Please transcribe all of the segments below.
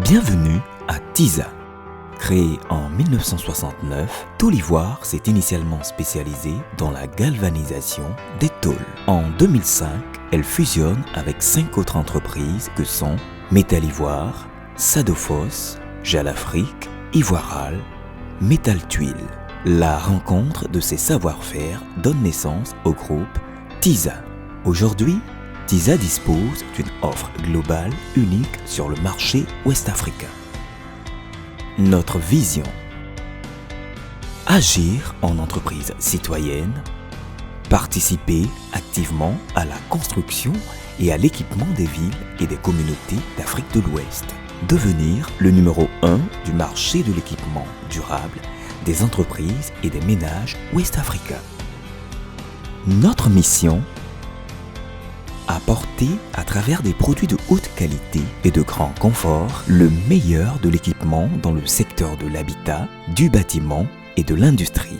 Bienvenue à TISA. Créée en 1969, Tôle Ivoire s'est initialement spécialisée dans la galvanisation des tôles. En 2005, elle fusionne avec 5 autres entreprises que sont Métal Ivoire, Sadofos, Jalafrique, Ivoiral, Métal Tuile. La rencontre de ces savoir-faire donne naissance au groupe TISA. Aujourd'hui, TISA dispose d'une offre globale unique sur le marché ouest-africain. Notre vision: agir en entreprise citoyenne, participer activement à la construction et à l'équipement des villes et des communautés d'Afrique de l'Ouest, devenir le numéro 1 du marché de l'équipement durable des entreprises et des ménages ouest-africains. Notre mission: apporter à travers des produits de haute qualité et de grand confort le meilleur de l'équipement dans le secteur de l'habitat, du bâtiment et de l'industrie.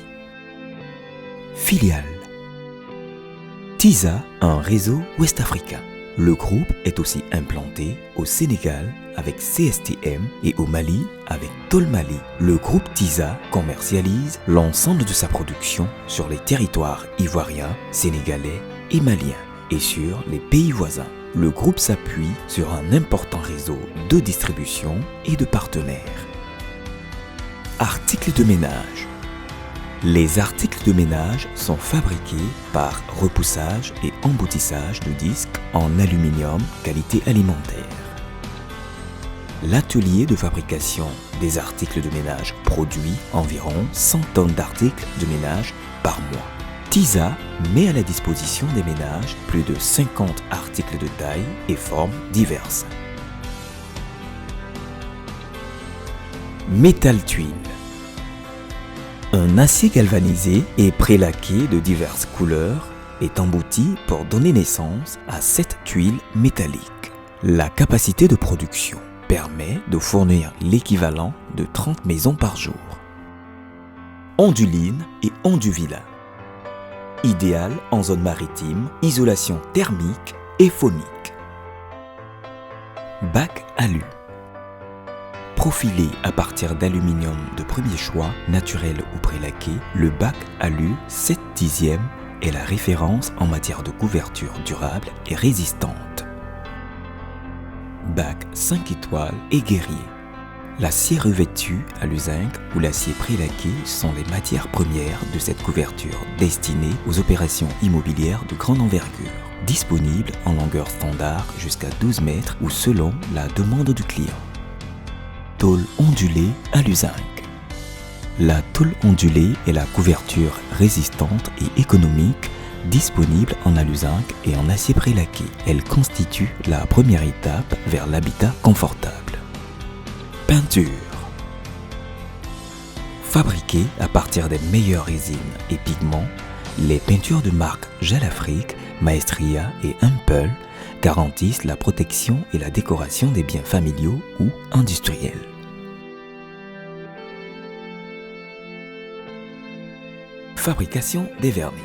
Filiale: TISA a un réseau ouest-africain. Le groupe est aussi implanté au Sénégal avec CSTM et au Mali avec Tôle Mali. Le groupe TISA commercialise l'ensemble de sa production sur les territoires ivoiriens, sénégalais et maliens et sur les pays voisins. Le groupe s'appuie sur un important réseau de distribution et de partenaires. Articles de ménage. Les articles de ménage sont fabriqués par repoussage et emboutissage de disques en aluminium qualité alimentaire. L'atelier de fabrication des articles de ménage produit environ 100 tonnes d'articles de ménage par mois. TISA met à la disposition des ménages plus de 50 articles de taille et formes diverses. Métal Tuile. Un acier galvanisé et prélaqué de diverses couleurs est embouti pour donner naissance à cette tuile métallique. La capacité de production permet de fournir l'équivalent de 30 maisons par jour. Onduline et Onduvilla. Idéal en zone maritime, isolation thermique et phonique. Bac alu. Profilé à partir d'aluminium de premier choix, naturel ou prélaqué, le bac alu 7/10 est la référence en matière de couverture durable et résistante. Bac 5 étoiles et guerrier. L'acier revêtu à l'uzinc ou l'acier prélaqué sont les matières premières de cette couverture destinée aux opérations immobilières de grande envergure, disponible en longueur standard jusqu'à 12 mètres ou selon la demande du client. Tôle ondulée à l'uzinc. La tôle ondulée est la couverture résistante et économique disponible en aluzinc et en acier prélaqué. Elle constitue la première étape vers l'habitat confortable. Peinture. Fabriquées à partir des meilleures résines et pigments, les peintures de marque Jalafrique, Maestria et Humple garantissent la protection et la décoration des biens familiaux ou industriels. Fabrication des vernis.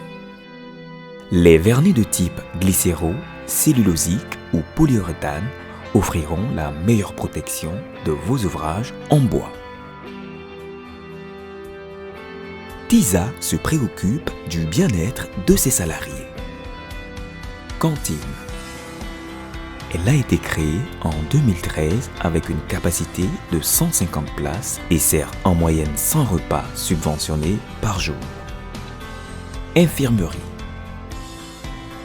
Les vernis de type glycéro, cellulosique ou polyuréthane offriront la meilleure protection de vos ouvrages en bois. TISA se préoccupe du bien-être de ses salariés. Cantine. Elle a été créée en 2013 avec une capacité de 150 places et sert en moyenne 100 repas subventionnés par jour. Infirmerie.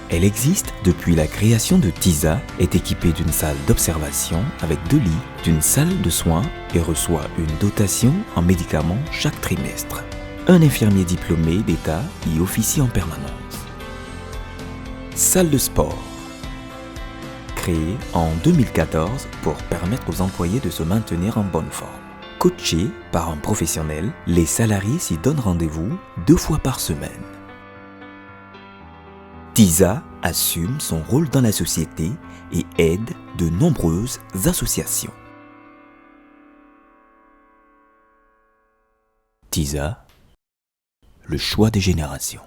Elle existe depuis la création de TISA, est équipée d'une salle d'observation avec 2 lits, d'une salle de soins et reçoit une dotation en médicaments chaque trimestre. Un infirmier diplômé d'État y officie en permanence. Salle de sport. Créée en 2014 pour permettre aux employés de se maintenir en bonne forme. Coachés par un professionnel, les salariés s'y donnent rendez-vous 2 fois par semaine. TISA assume son rôle dans la société et aide de nombreuses associations. TISA, le choix des générations.